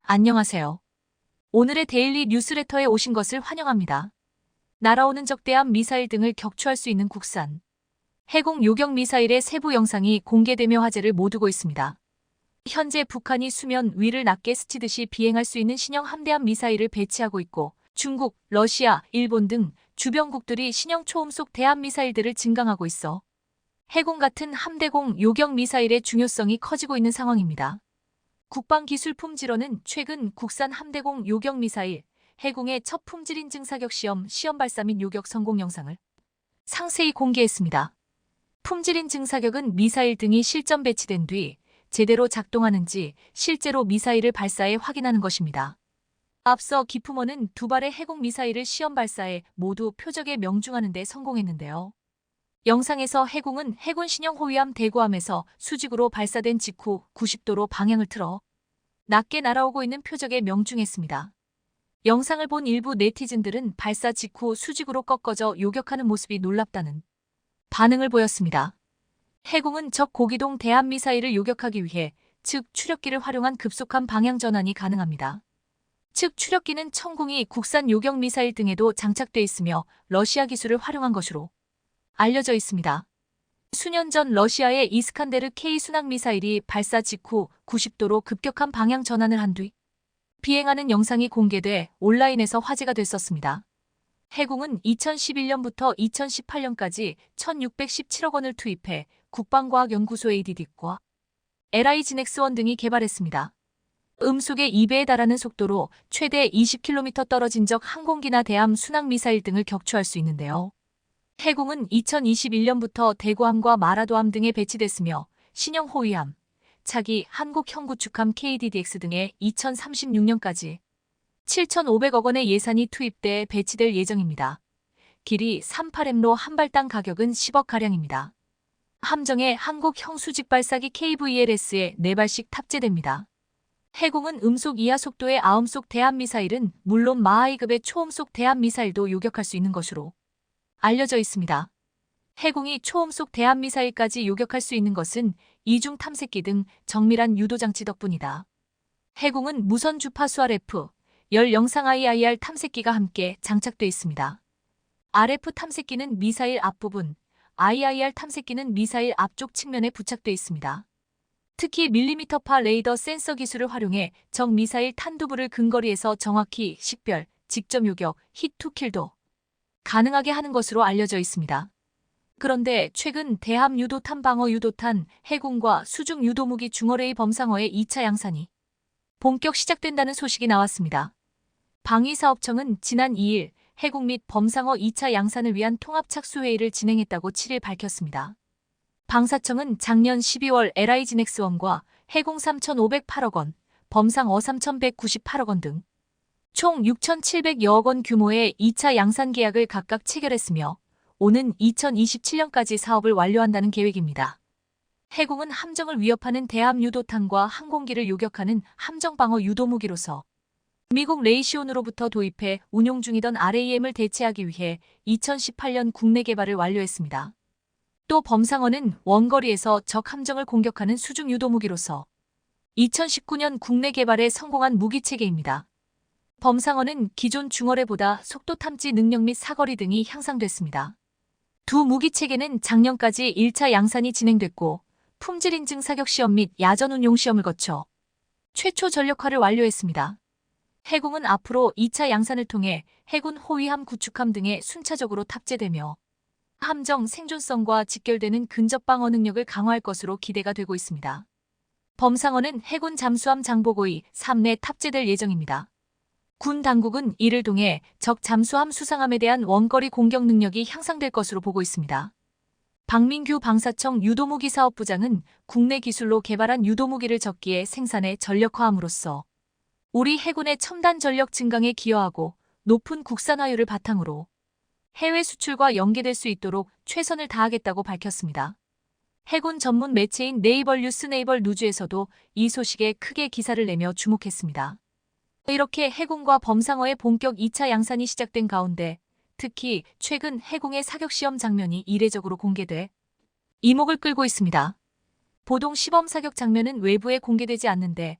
안녕하세요. 오늘의 데일리 뉴스레터에 오신 것을 환영합니다. 날아오는 적대함 미사일 등을 격추할 수 있는 국산 해공 요격 미사일의 세부 영상이 공개되며 화제를 모두고 있습니다. 현재 북한이 수면 위를 낮게 스치듯이 비행할 수 있는 신형 함대함 미사일을 배치하고 있고 중국, 러시아, 일본 등 주변국들이 신형 초음속 대함 미사일들을 증강하고 있어 해공 같은 함대공 요격 미사일의 중요성이 커지고 있는 상황입니다. 국방기술품질원은 최근 국산 함대공 요격 미사일 해공의 첫 품질 인증 사격 시험 발사 및 요격 성공 영상을 상세히 공개했습니다. 품질 인증 사격은 미사일 등이 실전 배치된 뒤 제대로 작동하는지 실제로 미사일을 발사해 확인하는 것입니다. 앞서 기품원은 두 발의 해공 미사일을 시험 발사해 모두 표적에 명중하는 데 성공했는데요. 영상에서 해공은 해군 신형 호위함 대구함에서 수직으로 발사된 직후 90도로 방향을 틀어 낮게 날아오고 있는 표적에 명중했습니다. 영상을 본 일부 네티즌들은 발사 직후 수직으로 꺾어져 요격하는 모습이 놀랍다는 반응을 보였습니다. 해공은 적 고기동 대함 미사일을 요격하기 위해 측 추력기를 활용한 급속한 방향 전환이 가능합니다. 측 추력기는 천궁이 국산 요격 미사일 등에도 장착돼 있으며 러시아 기술을 활용한 것으로 알려져 있습니다. 수년 전 러시아의 이스칸데르 K 순항 미사일이 발사 직후 90도로 급격한 방향 전환을 한 뒤 비행하는 영상이 공개돼 온라인에서 화제가 됐었습니다. 해공은 2011년부터 2018년까지 1,617억 원을 투입해 국방과학연구소 ADD과 LI 지넥스원 등이 개발했습니다. 음속의 2배에 달하는 속도로 최대 20km 떨어진 적 항공기나 대함 순항 미사일 등을 격추할 수 있는데요. 해공은 2021년부터 대구함과 마라도함 등에 배치됐으며 신형 호위함, 차기 한국형구축함 KDDX 등에 2036년까지 7,500억 원의 예산이 투입돼 배치될 예정입니다. 길이 38m로 한 발당 가격은 10억가량입니다. 함정에 한국형 수직 발사기 KVLS에 4발씩 탑재됩니다. 해공은 음속 이하 속도의 아음속 대함 미사일은 물론 마하이급의 초음속 대함 미사일도 요격할 수 있는 것으로 알려져 있습니다. 해공이 초음속 대함 미사일까지 요격할 수 있는 것은 이중 탐색기 등 정밀한 유도 장치 덕분이다. 해공은 무선 주파수 RF, 열 영상 IIR 탐색기가 함께 장착돼 있습니다. RF 탐색기는 미사일 앞부분, IIR 탐색기는 미사일 앞쪽 측면에 부착돼 있습니다. 특히 밀리미터파 레이더 센서 기술을 활용해 적 미사일 탄두부를 근거리에서 정확히 식별, 직접 요격, 히트킬도 가능하게 하는 것으로 알려져 있습니다. 그런데 최근 대함 유도탄 방어 유도탄 해군과 수중 유도무기 중어레이 범상어의 2차 양산이 본격 시작된다는 소식이 나왔습니다. 방위사업청은 지난 2일 해군 및 범상어 2차 양산을 위한 통합 착수회의를 진행했다고 7일 밝혔습니다. 방사청은 작년 12월 LI 지넥스원과 해공 3,508억 원, 범상어 3,198억 원 등 총 6,700여억 원 규모의 2차 양산 계약을 각각 체결했으며 오는 2027년까지 사업을 완료한다는 계획입니다. 해공은 함정을 위협하는 대함 유도탄과 항공기를 요격하는 함정방어 유도무기로서 미국 레이시온으로부터 도입해 운용 중이던 RAM을 대체하기 위해 2018년 국내 개발을 완료했습니다. 또 범상어는 원거리에서 적 함정을 공격하는 수중 유도무기로서 2019년 국내 개발에 성공한 무기체계입니다. 범상어는 기존 중어레보다 속도 탐지 능력 및 사거리 등이 향상됐습니다. 두 무기체계는 작년까지 1차 양산이 진행됐고 품질 인증 사격 시험 및 야전 운용 시험을 거쳐 최초 전력화를 완료했습니다. 해공은 앞으로 2차 양산을 통해 해군 호위함 구축함 등에 순차적으로 탑재되며 함정 생존성과 직결되는 근접 방어 능력을 강화할 것으로 기대가 되고 있습니다. 범상어는 해군 잠수함 장보고의 3내 탑재될 예정입니다. 군 당국은 이를 통해 적 잠수함 수상함에 대한 원거리 공격 능력이 향상될 것으로 보고 있습니다. 박민규 방사청 유도무기 사업부장은 국내 기술로 개발한 유도무기를 적기에 생산에 전력화함으로써 우리 해군의 첨단 전력 증강에 기여하고 높은 국산화율을 바탕으로 해외 수출과 연계될 수 있도록 최선을 다하겠다고 밝혔습니다. 해군 전문 매체인 네이버 뉴스 네이버 누즈에서도 이 소식에 크게 기사를 내며 주목했습니다. 이렇게 해군과 범상어의 본격 2차 양산이 시작된 가운데 특히 최근 해공의 사격시험 장면이 이례적으로 공개돼 이목을 끌고 있습니다. 보통 시범 사격 장면은 외부에 공개되지 않는데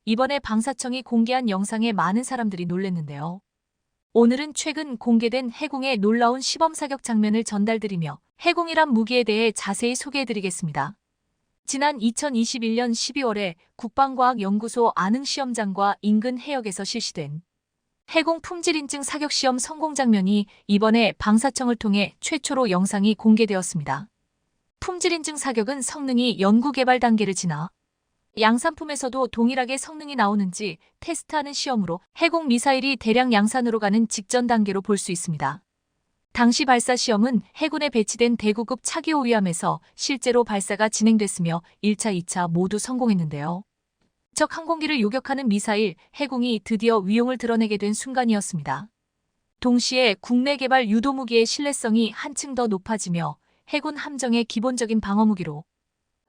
이번에 방사청이 공개한 영상에 많은 사람들이 놀랐는데요. 오늘은 최근 공개된 해공의 놀라운 시범 사격 장면을 전달드리며 해공이란 무기에 대해 자세히 소개해드리겠습니다. 지난 2021년 12월에 국방과학연구소 안흥시험장과 인근 해역에서 실시된 해공 품질인증 사격시험 성공 장면이 이번에 방사청을 통해 최초로 영상이 공개되었습니다. 품질인증 사격은 성능이 연구개발 단계를 지나 양산품에서도 동일하게 성능이 나오는지 테스트하는 시험으로 해공 미사일이 대량 양산으로 가는 직전 단계로 볼 수 있습니다. 당시 발사 시험은 해군에 배치된 대구급 차기호위함에서 실제로 발사가 진행됐으며 1차, 2차 모두 성공했는데요. 적 항공기를 요격하는 미사일 해공이 드디어 위용을 드러내게 된 순간이었습니다. 동시에 국내 개발 유도무기의 신뢰성이 한층 더 높아지며 해군 함정의 기본적인 방어무기로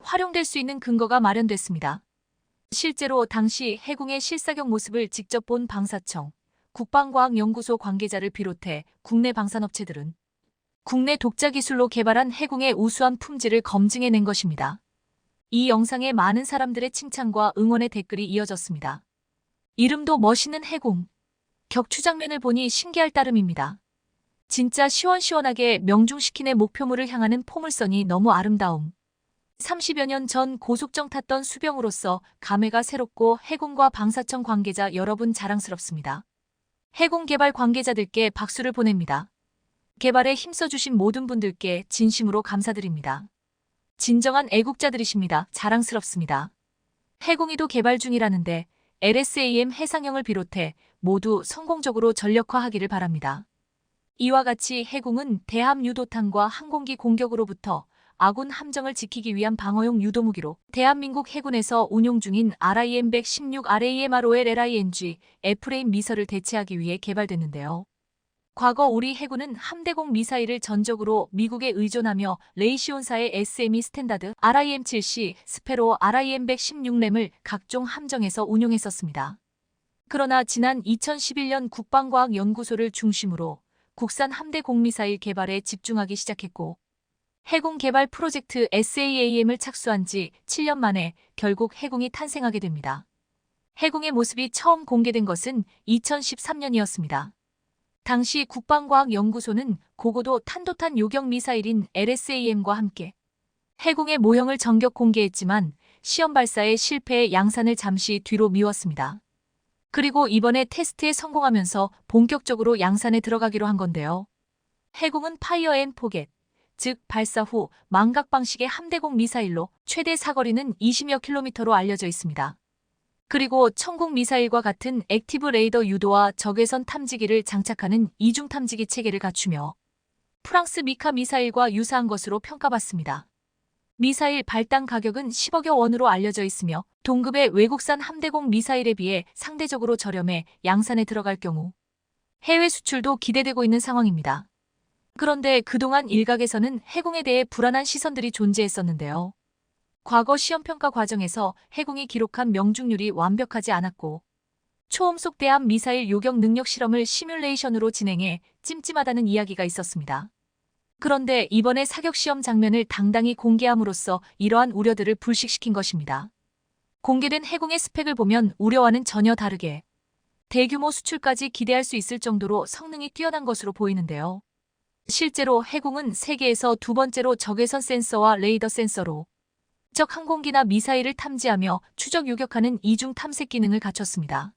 활용될 수 있는 근거가 마련됐습니다. 실제로 당시 해공의 실사격 모습을 직접 본 방사청, 국방과학연구소 관계자를 비롯해 국내 방산업체들은 국내 독자 기술로 개발한 해공의 우수한 품질을 검증해낸 것입니다. 이 영상에 많은 사람들의 칭찬과 응원의 댓글이 이어졌습니다. 이름도 멋있는 해공. 격추 장면을 보니 신기할 따름입니다. 진짜 시원시원하게 명중시키네 목표물을 향하는 포물선이 너무 아름다움. 30여 년 전 고속정 탔던 수병으로서 감회가 새롭고 해공과 방사청 관계자 여러분 자랑스럽습니다. 해공 개발 관계자들께 박수를 보냅니다. 개발에 힘써주신 모든 분들께 진심으로 감사드립니다. 진정한 애국자들이십니다. 자랑스럽습니다. 해공이도 개발 중이라는데 LSAM 해상형을 비롯해 모두 성공적으로 전력화하기를 바랍니다. 이와 같이 해공은 대함 유도탄과 항공기 공격으로부터 아군 함정을 지키기 위한 방어용 유도무기로 대한민국 해군에서 운용 중인 RIM-116 RAMROL LING F레임 미사를 대체하기 위해 개발됐는데요. 과거 우리 해군은 함대공 미사일을 전적으로 미국에 의존하며 레이시온사의 SME 스탠다드 RIM-7C 스페로 RIM-116램을 각종 함정에서 운용했었습니다. 그러나 지난 2011년 국방과학연구소를 중심으로 국산 함대공 미사일 개발에 집중하기 시작했고 해공 개발 프로젝트 SAAM을 착수한 지 7년 만에 결국 해공이 탄생하게 됩니다. 해공의 모습이 처음 공개된 것은 2013년이었습니다. 당시 국방과학연구소는 고고도 탄도탄 요격 미사일인 LSAM과 함께 해공의 모형을 전격 공개했지만 시험 발사에 실패해 양산을 잠시 뒤로 미뤘습니다. 그리고 이번에 테스트에 성공하면서 본격적으로 양산에 들어가기로 한 건데요. 해공은 파이어 앤 포겟, 즉 발사 후 망각 방식의 함대공 미사일로 최대 사거리는 20여 킬로미터로 알려져 있습니다. 그리고 천국 미사일과 같은 액티브 레이더 유도와 적외선 탐지기를 장착하는 이중 탐지기 체계를 갖추며 프랑스 미카 미사일과 유사한 것으로 평가받습니다. 미사일 발당 가격은 10억여 원으로 알려져 있으며 동급의 외국산 함대공 미사일에 비해 상대적으로 저렴해 양산에 들어갈 경우 해외 수출도 기대되고 있는 상황입니다. 그런데 그동안 일각에서는 해공에 대해 불안한 시선들이 존재했었는데요. 과거 시험평가 과정에서 해공이 기록한 명중률이 완벽하지 않았고 초음속 대함 미사일 요격 능력 실험을 시뮬레이션으로 진행해 찜찜하다는 이야기가 있었습니다. 그런데 이번에 사격시험 장면을 당당히 공개함으로써 이러한 우려들을 불식시킨 것입니다. 공개된 해공의 스펙을 보면 우려와는 전혀 다르게 대규모 수출까지 기대할 수 있을 정도로 성능이 뛰어난 것으로 보이는데요. 실제로 해공은 세계에서 두 번째로 적외선 센서와 레이더 센서로 적 항공기나 미사일을 탐지하며 추적 요격하는 이중 탐색 기능을 갖췄습니다.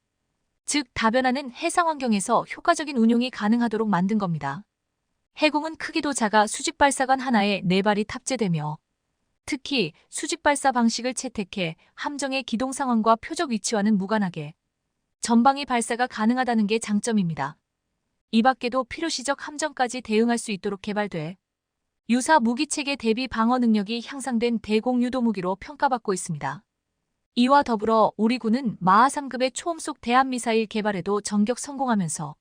즉 다변하는 해상 환경에서 효과적인 운용이 가능하도록 만든 겁니다. 해공은 크기도 작아 수직 발사관 하나에 4발이 탑재되며 특히 수직 발사 방식을 채택해 함정의 기동 상황과 표적 위치와는 무관하게 전방위 발사가 가능하다는 게 장점입니다. 이 밖에도 필요시적 함정까지 대응할 수 있도록 개발돼 유사 무기체계 대비 방어 능력이 향상된 대공유도 무기로 평가받고 있습니다. 이와 더불어 우리 군은 마하 3급의 초음속 대함미사일 개발에도 전격 성공하면서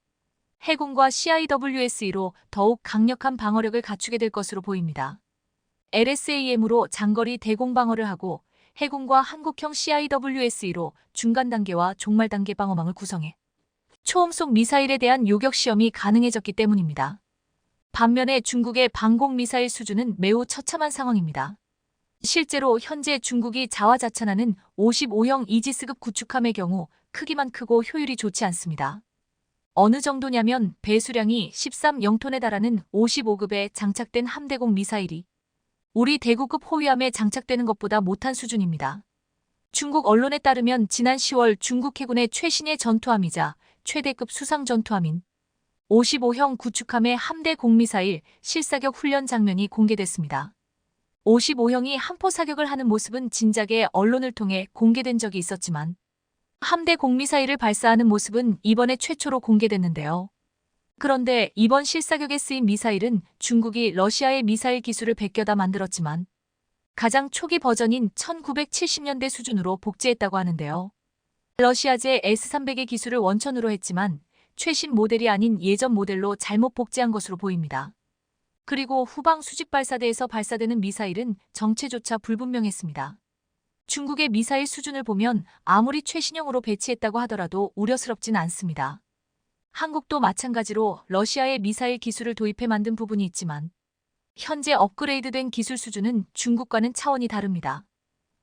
해군과 CIWS-2로 더욱 강력한 방어력을 갖추게 될 것으로 보입니다. LSAM으로 장거리 대공 방어를 하고 해군과 한국형 CIWS-2로 중간 단계와 종말 단계 방어망을 구성해 초음속 미사일에 대한 요격 시험이 가능해졌기 때문입니다. 반면에 중국의 방공 미사일 수준은 매우 처참한 상황입니다. 실제로 현재 중국이 자화자찬하는 55형 이지스급 구축함의 경우 크기만 크고 효율이 좋지 않습니다. 어느 정도냐면 배수량이 13영톤에 달하는 55급에 장착된 함대공 미사일이 우리 대구급 호위함에 장착되는 것보다 못한 수준입니다. 중국 언론에 따르면 지난 10월 중국 해군의 최신의 전투함이자 최대급 수상 전투함인 55형 구축함의 함대 공미사일 실사격 훈련 장면이 공개됐습니다. 55형이 함포 사격을 하는 모습은 진작에 언론을 통해 공개된 적이 있었지만 함대 공미사일을 발사하는 모습은 이번에 최초로 공개됐는데요. 그런데 이번 실사격에 쓰인 미사일은 중국이 러시아의 미사일 기술을 베껴다 만들었지만 가장 초기 버전인 1970년대 수준으로 복제했다고 하는데요. 러시아제 S-300의 기술을 원천으로 했지만 최신 모델이 아닌 예전 모델로 잘못 복제한 것으로 보입니다. 그리고 후방 수직 발사대에서 발사되는 미사일은 정체조차 불분명했습니다. 중국의 미사일 수준을 보면 아무리 최신형으로 배치했다고 하더라도 우려스럽진 않습니다. 한국도 마찬가지로 러시아의 미사일 기술을 도입해 만든 부분이 있지만 현재 업그레이드된 기술 수준은 중국과는 차원이 다릅니다.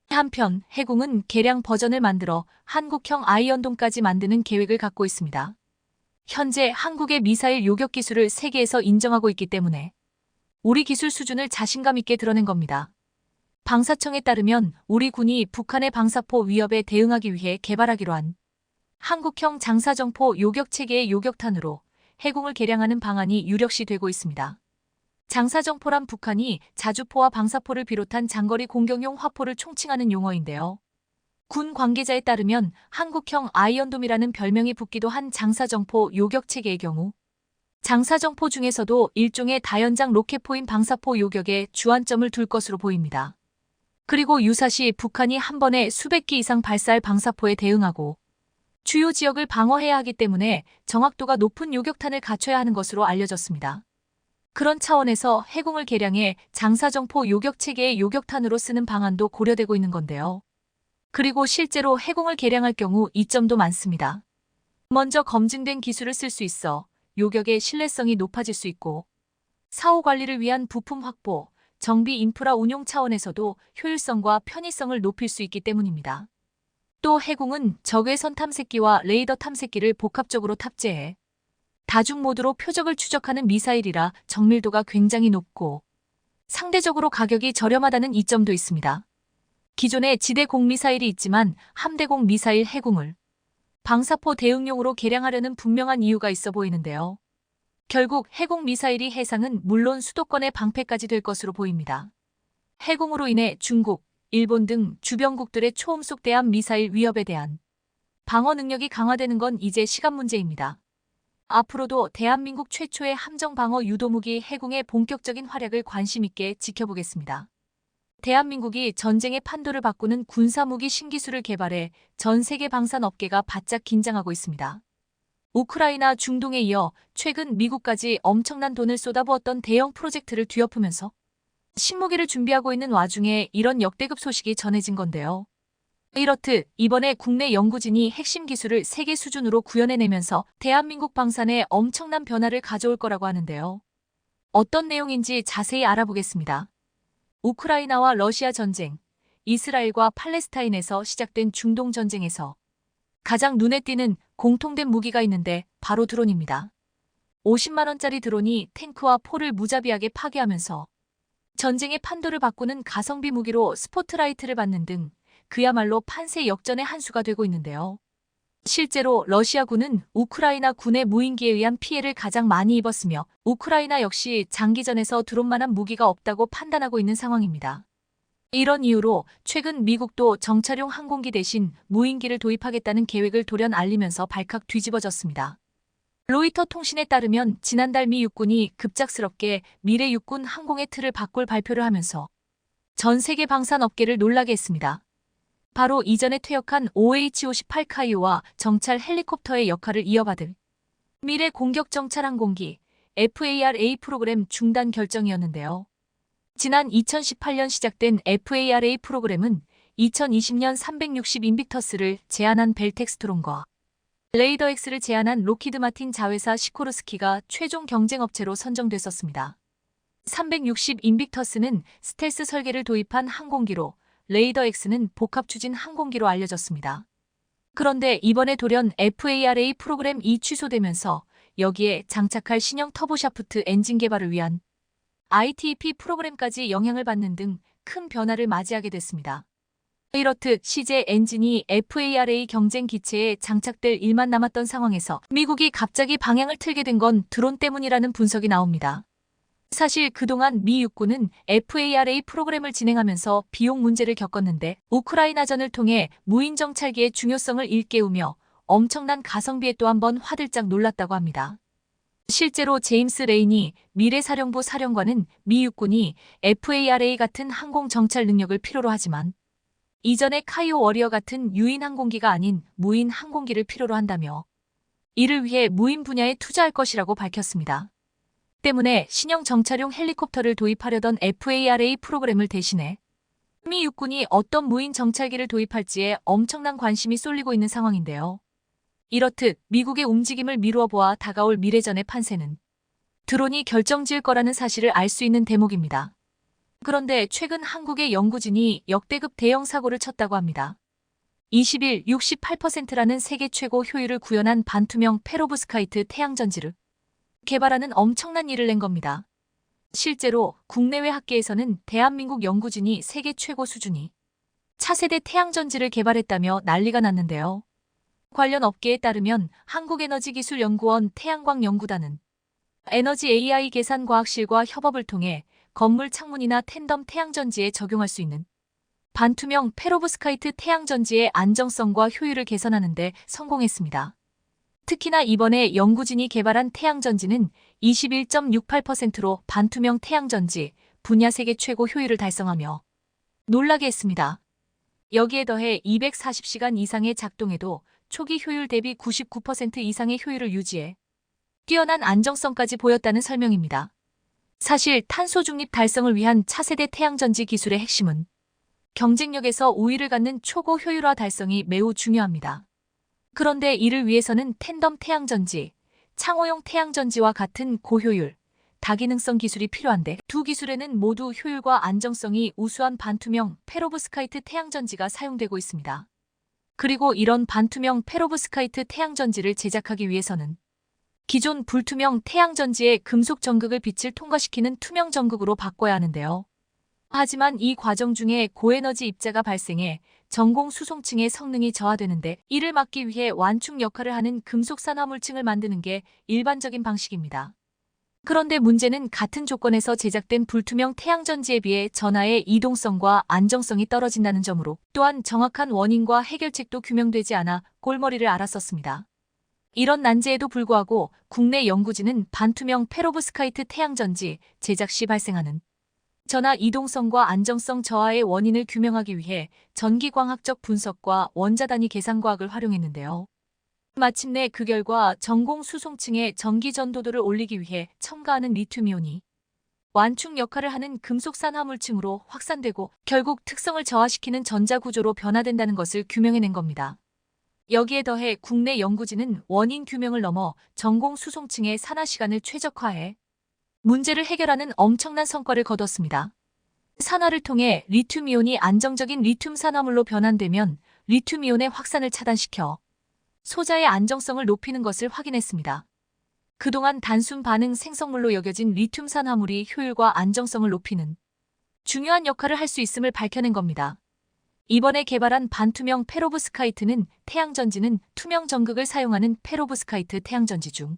한편 해공은 개량 버전을 만들어 한국형 아이언돔까지 만드는 계획을 갖고 있습니다. 현재 한국의 미사일 요격 기술을 세계에서 인정하고 있기 때문에 우리 기술 수준을 자신감 있게 드러낸 겁니다. 방사청에 따르면 우리 군이 북한의 방사포 위협에 대응하기 위해 개발하기로 한 한국형 장사정포 요격체계의 요격탄으로 해공을 개량하는 방안이 유력시되고 있습니다. 장사정포란 북한이 자주포와 방사포를 비롯한 장거리 공격용 화포를 총칭하는 용어인데요. 군 관계자에 따르면 한국형 아이언돔이라는 별명이 붙기도 한 장사정포 요격체계의 경우 장사정포 중에서도 일종의 다연장 로켓포인 방사포 요격에 주안점을 둘 것으로 보입니다. 그리고 유사시 북한이 한 번에 수백 기 이상 발사할 방사포에 대응하고 주요 지역을 방어해야 하기 때문에 정확도가 높은 요격탄을 갖춰야 하는 것으로 알려졌습니다. 그런 차원에서 해공을 개량해 장사정포 요격체계의 요격탄으로 쓰는 방안도 고려되고 있는 건데요. 그리고 실제로 해공을 개량할 경우 이점도 많습니다. 먼저 검증된 기술을 쓸 수 있어 요격의 신뢰성이 높아질 수 있고 사후 관리를 위한 부품 확보, 정비 인프라 운용 차원에서도 효율성과 편의성을 높일 수 있기 때문입니다. 또 해공은 적외선 탐색기와 레이더 탐색기를 복합적으로 탑재해 다중 모드로 표적을 추적하는 미사일이라 정밀도가 굉장히 높고 상대적으로 가격이 저렴하다는 이점도 있습니다. 기존에 지대공 미사일이 있지만 함대공 미사일 해공을 방사포 대응용으로 개량하려는 분명한 이유가 있어 보이는데요. 결국 해공 미사일이 해상은 물론 수도권의 방패까지 될 것으로 보입니다. 해공으로 인해 중국, 일본 등 주변국들의 초음속 대함 미사일 위협에 대한 방어 능력이 강화되는 건 이제 시간 문제입니다. 앞으로도 대한민국 최초의 함정 방어 유도무기 해공의 본격적인 활약을 관심 있게 지켜보겠습니다. 대한민국이 전쟁의 판도를 바꾸는 군사무기 신기술을 개발해 전 세계 방산업계가 바짝 긴장하고 있습니다. 우크라이나 중동에 이어 최근 미국까지 엄청난 돈을 쏟아부었던 대형 프로젝트를 뒤엎으면서 신무기를 준비하고 있는 와중에 이런 역대급 소식이 전해진 건데요. 이렇듯 이번에 국내 연구진이 핵심 기술을 세계 수준으로 구현해내면서 대한민국 방산에 엄청난 변화를 가져올 거라고 하는데요. 어떤 내용인지 자세히 알아보겠습니다. 우크라이나와 러시아 전쟁, 이스라엘과 팔레스타인에서 시작된 중동 전쟁에서 가장 눈에 띄는 공통된 무기가 있는데 바로 드론입니다. 50만 원짜리 드론이 탱크와 포를 무자비하게 파괴하면서 전쟁의 판도를 바꾸는 가성비 무기로 스포트라이트를 받는 등 그야말로 판세 역전의 한 수가 되고 있는데요. 실제로 러시아군은 우크라이나 군의 무인기에 의한 피해를 가장 많이 입었으며 우크라이나 역시 장기전에서 드론만한 무기가 없다고 판단하고 있는 상황입니다. 이런 이유로 최근 미국도 정찰용 항공기 대신 무인기를 도입하겠다는 계획을 돌연 알리면서 발칵 뒤집어졌습니다. 로이터 통신에 따르면 지난달 미 육군이 급작스럽게 미래 육군 항공의 틀을 바꿀 발표를 하면서 전 세계 방산업계를 놀라게 했습니다. 바로 이전에 퇴역한 OH-58 카이오와 정찰 헬리콥터의 역할을 이어받을 미래 공격 정찰 항공기 FARA 프로그램 중단 결정이었는데요. 지난 2018년 시작된 FARA 프로그램은 2020년 360 인빅터스를 제안한 벨텍스트론과 레이더 X를 제안한 로키드 마틴 자회사 시코르스키가 최종 경쟁업체로 선정됐었습니다. 360 인빅터스는 스텔스 설계를 도입한 항공기로, 레이더 X는 복합 추진 항공기로 알려졌습니다. 그런데 이번에 돌연 FARA 프로그램이 취소되면서 여기에 장착할 신형 터보샤프트 엔진 개발을 위한 ITEP 프로그램까지 영향을 받는 등 큰 변화를 맞이하게 됐습니다. 이렇듯 CJ 엔진이 FARA 경쟁 기체에 장착될 일만 남았던 상황에서 미국이 갑자기 방향을 틀게 된 건 드론 때문이라는 분석이 나옵니다. 사실 그동안 미 육군은 FARA 프로그램을 진행하면서 비용 문제를 겪었는데 우크라이나전을 통해 무인 정찰기의 중요성을 일깨우며 엄청난 가성비에 또 한 번 화들짝 놀랐다고 합니다. 실제로 제임스 레인이 미래사령부 사령관은 미 육군이 FARA 같은 항공 정찰 능력을 필요로 하지만 이전의 카이오 워리어 같은 유인 항공기가 아닌 무인 항공기를 필요로 한다며 이를 위해 무인 분야에 투자할 것이라고 밝혔습니다. 때문에 신형 정찰용 헬리콥터를 도입하려던 FARA 프로그램을 대신해 미 육군이 어떤 무인 정찰기를 도입할지에 엄청난 관심이 쏠리고 있는 상황인데요. 이렇듯 미국의 움직임을 미루어 보아 다가올 미래전의 판세는 드론이 결정지을 거라는 사실을 알 수 있는 대목입니다. 그런데 최근 한국의 연구진이 역대급 대형 사고를 쳤다고 합니다. 20일 68%라는 세계 최고 효율을 구현한 반투명 페로브스카이트 태양전지를 개발하는 엄청난 일을 낸 겁니다. 실제로 국내외 학계에서는 대한민국 연구진이 세계 최고 수준이 차세대 태양전지를 개발했다며 난리가 났는데요. 관련 업계에 따르면 한국에너지기술연구원 태양광연구단은 에너지 AI 계산과학실과 협업을 통해 건물 창문이나 텐덤 태양전지에 적용할 수 있는 반투명 페로브스카이트 태양전지의 안정성과 효율을 개선하는 데 성공했습니다. 특히나 이번에 연구진이 개발한 태양전지는 21.68%로 반투명 태양전지 분야 세계 최고 효율을 달성하며 놀라게 했습니다. 여기에 더해 240시간 이상의 작동에도 초기 효율 대비 99% 이상의 효율을 유지해 뛰어난 안정성까지 보였다는 설명입니다. 사실 탄소 중립 달성을 위한 차세대 태양전지 기술의 핵심은 경쟁력에서 우위를 갖는 초고 효율화 달성이 매우 중요합니다. 그런데 이를 위해서는 텐덤 태양전지, 창호용 태양전지와 같은 고효율, 다기능성 기술이 필요한데 두 기술에는 모두 효율과 안정성이 우수한 반투명 페로브스카이트 태양전지가 사용되고 있습니다. 그리고 이런 반투명 페로브스카이트 태양전지를 제작하기 위해서는 기존 불투명 태양전지의 금속 전극을 빛을 통과시키는 투명 전극으로 바꿔야 하는데요. 하지만 이 과정 중에 고에너지 입자가 발생해 전공 수송층의 성능이 저하되는데 이를 막기 위해 완충 역할을 하는 금속 산화물층을 만드는 게 일반적인 방식입니다. 그런데 문제는 같은 조건에서 제작된 불투명 태양전지에 비해 전하의 이동성과 안정성이 떨어진다는 점으로 또한 정확한 원인과 해결책도 규명되지 않아 꼴머리를 앓았었습니다. 이런 난제에도 불구하고 국내 연구진은 반투명 페로브스카이트 태양전지 제작 시 발생하는 전하 이동성과 안정성 저하의 원인을 규명하기 위해 전기광학적 분석과 원자단위 계산과학을 활용했는데요. 마침내 그 결과 전공 수송층의 전기 전도도를 올리기 위해 첨가하는 리튬이온이 완충 역할을 하는 금속산 화물층으로 확산되고 결국 특성을 저하시키는 전자구조로 변화된다는 것을 규명해낸 겁니다. 여기에 더해 국내 연구진은 원인 규명을 넘어 전공 수송층의 산화 시간을 최적화해 문제를 해결하는 엄청난 성과를 거뒀습니다. 산화를 통해 리튬이온이 안정적인 리튬 산화물로 변환되면 리튬이온의 확산을 차단시켜 소자의 안정성을 높이는 것을 확인했습니다. 그동안 단순 반응 생성물로 여겨진 리튬 산화물이 효율과 안정성을 높이는 중요한 역할을 할 수 있음을 밝혀낸 겁니다. 이번에 개발한 반투명 페로브스카이트는 태양전지는 투명 전극을 사용하는 페로브스카이트 태양전지 중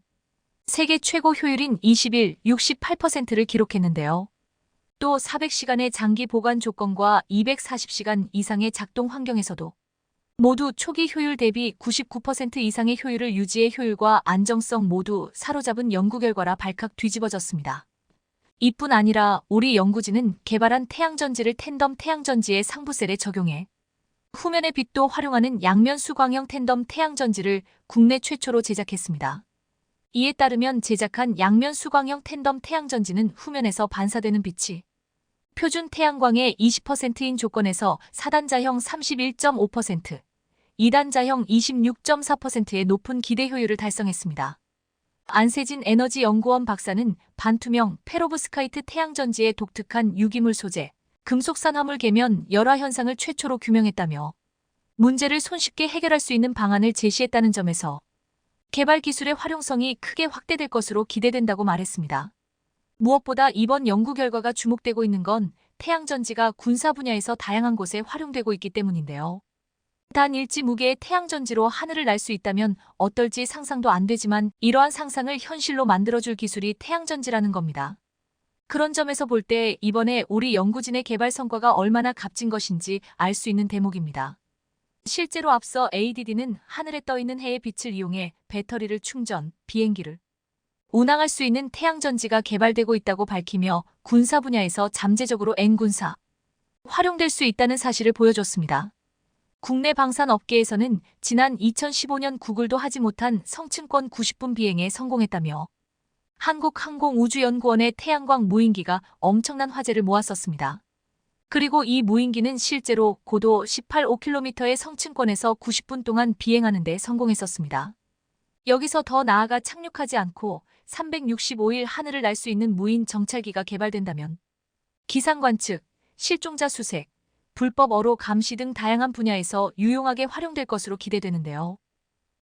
세계 최고 효율인 20일 68%를 기록했는데요. 또 400시간의 장기 보관 조건과 240시간 이상의 작동 환경에서도 모두 초기 효율 대비 99% 이상의 효율을 유지해 효율과 안정성 모두 사로잡은 연구 결과라 발칵 뒤집어졌습니다. 이뿐 아니라 우리 연구진은 개발한 태양전지를 텐덤 태양전지의 상부셀에 적용해 후면의 빛도 활용하는 양면 수광형 텐덤 태양전지를 국내 최초로 제작했습니다. 이에 따르면 제작한 양면 수광형 텐덤 태양전지는 후면에서 반사되는 빛이 표준 태양광의 20%인 조건에서 4단자형 31.5%, 2단자형 26.4%의 높은 기대 효율을 달성했습니다. 안세진 에너지연구원 박사는 반투명 페로브스카이트 태양전지의 독특한 유기물 소재, 금속산화물 계면 열화 현상을 최초로 규명했다며 문제를 손쉽게 해결할 수 있는 방안을 제시했다는 점에서 개발 기술의 활용성이 크게 확대될 것으로 기대된다고 말했습니다. 무엇보다 이번 연구 결과가 주목되고 있는 건 태양전지가 군사 분야에서 다양한 곳에 활용되고 있기 때문인데요. 단 일지 무게의 태양전지로 하늘을 날 수 있다면 어떨지 상상도 안 되지만 이러한 상상을 현실로 만들어줄 기술이 태양전지라는 겁니다. 그런 점에서 볼 때 이번에 우리 연구진의 개발 성과가 얼마나 값진 것인지 알 수 있는 대목입니다. 실제로 앞서 ADD는 하늘에 떠 있는 해의 빛을 이용해 배터리를 충전, 비행기를 운항할 수 있는 태양전지가 개발되고 있다고 밝히며 군사 분야에서 잠재적으로 N군사 활용될 수 있다는 사실을 보여줬습니다. 국내 방산 업계에서는 지난 2015년 구글도 하지 못한 성층권 90분 비행에 성공했다며 한국항공우주연구원의 태양광 무인기가 엄청난 화제를 모았었습니다. 그리고 이 무인기는 실제로 고도 18km의 성층권에서 90분 동안 비행하는 데 성공했었습니다. 여기서 더 나아가 착륙하지 않고 365일 하늘을 날 수 있는 무인 정찰기가 개발된다면 기상 관측, 실종자 수색, 불법 어로 감시 등 다양한 분야에서 유용하게 활용될 것으로 기대되는데요.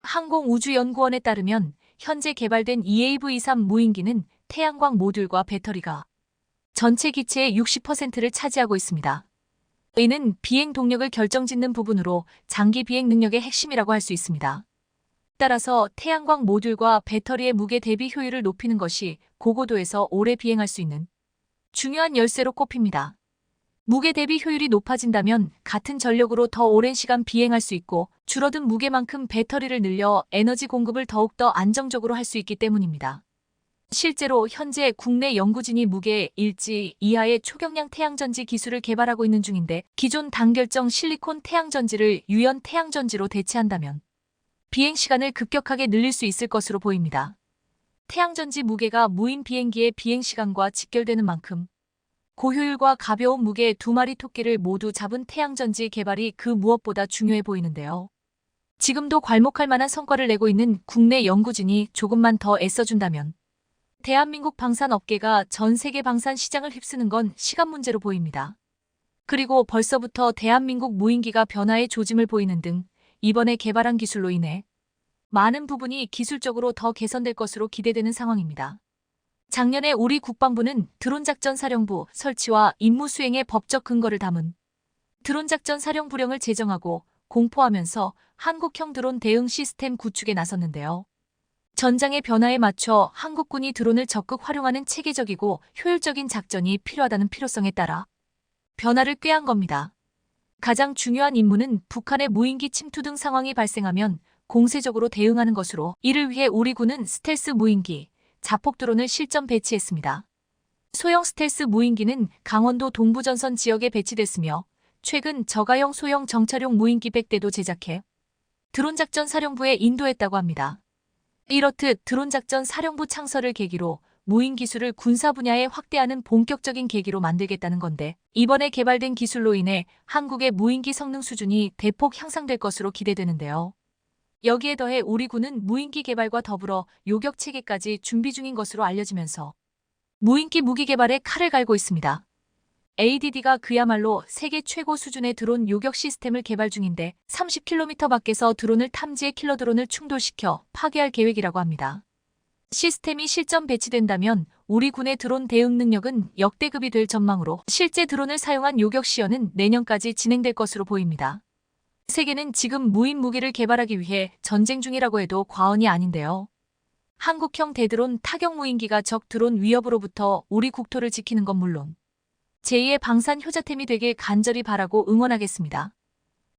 항공우주연구원에 따르면 현재 개발된 EAV-3 무인기는 태양광 모듈과 배터리가 전체 기체의 60%를 차지하고 있습니다. 이는 비행 동력을 결정짓는 부분으로 장기 비행 능력의 핵심이라고 할 수 있습니다. 따라서 태양광 모듈과 배터리의 무게 대비 효율을 높이는 것이 고고도에서 오래 비행할 수 있는 중요한 열쇠로 꼽힙니다. 무게 대비 효율이 높아진다면 같은 전력으로 더 오랜 시간 비행할 수 있고 줄어든 무게만큼 배터리를 늘려 에너지 공급을 더욱더 안정적으로 할 수 있기 때문입니다. 실제로 현재 국내 연구진이 무게 1지 이하의 초경량 태양전지 기술을 개발하고 있는 중인데 기존 단결정 실리콘 태양전지를 유연 태양전지로 대체한다면 비행 시간을 급격하게 늘릴 수 있을 것으로 보입니다. 태양전지 무게가 무인 비행기의 비행 시간과 직결되는 만큼 고효율과 가벼운 무게의 두 마리 토끼를 모두 잡은 태양전지 개발이 그 무엇보다 중요해 보이는데요. 지금도 괄목할 만한 성과를 내고 있는 국내 연구진이 조금만 더 애써준다면 대한민국 방산업계가 전 세계 방산 시장을 휩쓰는 건 시간 문제로 보입니다. 그리고 벌써부터 대한민국 무인기가 변화의 조짐을 보이는 등 이번에 개발한 기술로 인해 많은 부분이 기술적으로 더 개선될 것으로 기대되는 상황입니다. 작년에 우리 국방부는 드론작전사령부 설치와 임무 수행의 법적 근거를 담은 드론작전사령부령을 제정하고 공포하면서 한국형 드론 대응 시스템 구축에 나섰는데요. 전장의 변화에 맞춰 한국군이 드론을 적극 활용하는 체계적이고 효율적인 작전이 필요하다는 필요성에 따라 변화를 꾀한 겁니다. 가장 중요한 임무는 북한의 무인기 침투 등 상황이 발생하면 공세적으로 대응하는 것으로 이를 위해 우리 군은 스텔스 무인기, 자폭 드론을 실전 배치했습니다. 소형 스텔스 무인기는 강원도 동부전선 지역에 배치됐으며 최근 저가형 소형 정찰용 무인기 100대도 제작해 드론작전사령부에 인도했다고 합니다. 이렇듯 드론작전사령부 창설을 계기로 무인 기술을 군사 분야에 확대하는 본격적인 계기로 만들겠다는 건데 이번에 개발된 기술로 인해 한국의 무인기 성능 수준이 대폭 향상될 것으로 기대되는데요. 여기에 더해 우리 군은 무인기 개발과 더불어 요격 체계까지 준비 중인 것으로 알려지면서 무인기 무기 개발에 칼을 갈고 있습니다. ADD가 그야말로 세계 최고 수준의 드론 요격 시스템을 개발 중인데 30km 밖에서 드론을 탐지해 킬러 드론을 충돌시켜 파괴할 계획이라고 합니다. 시스템이 실전 배치된다면 우리 군의 드론 대응 능력은 역대급이 될 전망으로 실제 드론을 사용한 요격 시연은 내년까지 진행될 것으로 보입니다. 세계는 지금 무인 무기를 개발하기 위해 전쟁 중이라고 해도 과언이 아닌데요. 한국형 대드론 타격 무인기가 적 드론 위협으로부터 우리 국토를 지키는 건 물론 제2의 방산 효자템이 되길 간절히 바라고 응원하겠습니다.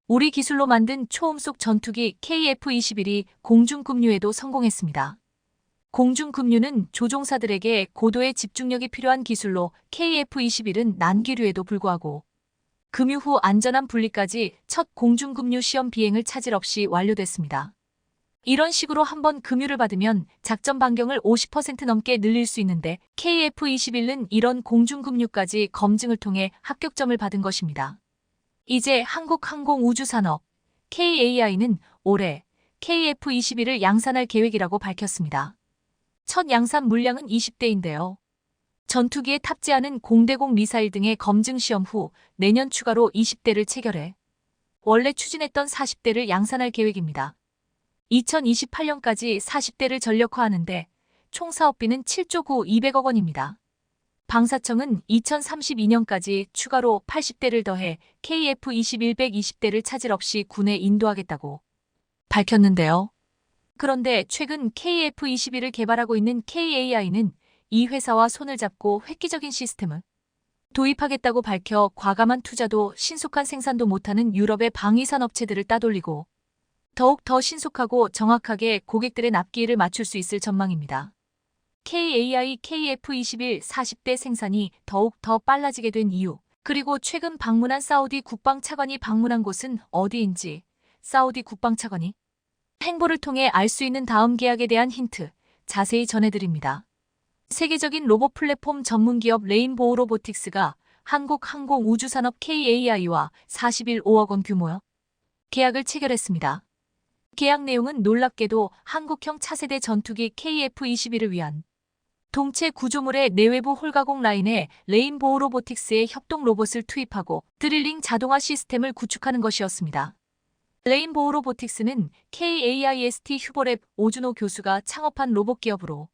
우리 기술로 만든 초음속 전투기 KF-21이 공중급류에도 성공했습니다. 공중급류는 조종사들에게 고도의 집중력이 필요한 기술로 KF-21은 난기류에도 불구하고 급유 후 안전한 분리까지 첫 공중급류 시험 비행을 차질 없이 완료됐습니다. 이런 식으로 한번 급유를 받으면 작전 반경을 50% 넘게 늘릴 수 있는데 KF-21은 이런 공중급유까지 검증을 통해 합격점을 받은 것입니다. 이제 한국항공우주산업 KAI는 올해 KF-21을 양산할 계획이라고 밝혔습니다. 첫 양산 물량은 20대인데요. 전투기에 탑재하는 공대공 미사일 등의 검증 시험 후 내년 추가로 20대를 체결해 원래 추진했던 40대를 양산할 계획입니다. 2028년까지 40대를 전력화하는데 총 사업비는 7조 9,200억 원입니다. 방사청은 2032년까지 추가로 80대를 더해 KF-21-120대를 차질 없이 군에 인도하겠다고 밝혔는데요. 그런데 최근 KF-21을 개발하고 있는 KAI는 이 회사와 손을 잡고 획기적인 시스템을 도입하겠다고 밝혀 과감한 투자도 신속한 생산도 못하는 유럽의 방위산 업체들을 따돌리고 더욱 더 신속하고 정확하게 고객들의 납기일을 맞출 수 있을 전망입니다. KAI KF-21 40대 생산이 더욱 더 빨라지게 된 이유, 그리고 최근 방문한 사우디 국방차관이 방문한 곳은 어디인지, 사우디 국방차관이 행보를 통해 알 수 있는 다음 계약에 대한 힌트, 자세히 전해드립니다. 세계적인 로봇 플랫폼 전문기업 레인보우 로보틱스가 한국 항공우주산업 KAI와 41억 원 규모의 계약을 체결했습니다. 계약 내용은 놀랍게도 한국형 차세대 전투기 KF-21을 위한 동체 구조물의 내외부 홀가공 라인에 레인보우 로보틱스의 협동 로봇을 투입하고 드릴링 자동화 시스템을 구축하는 것이었습니다. 레인보우 로보틱스는 KAIST 휴보랩 오준호 교수가 창업한 로봇 기업으로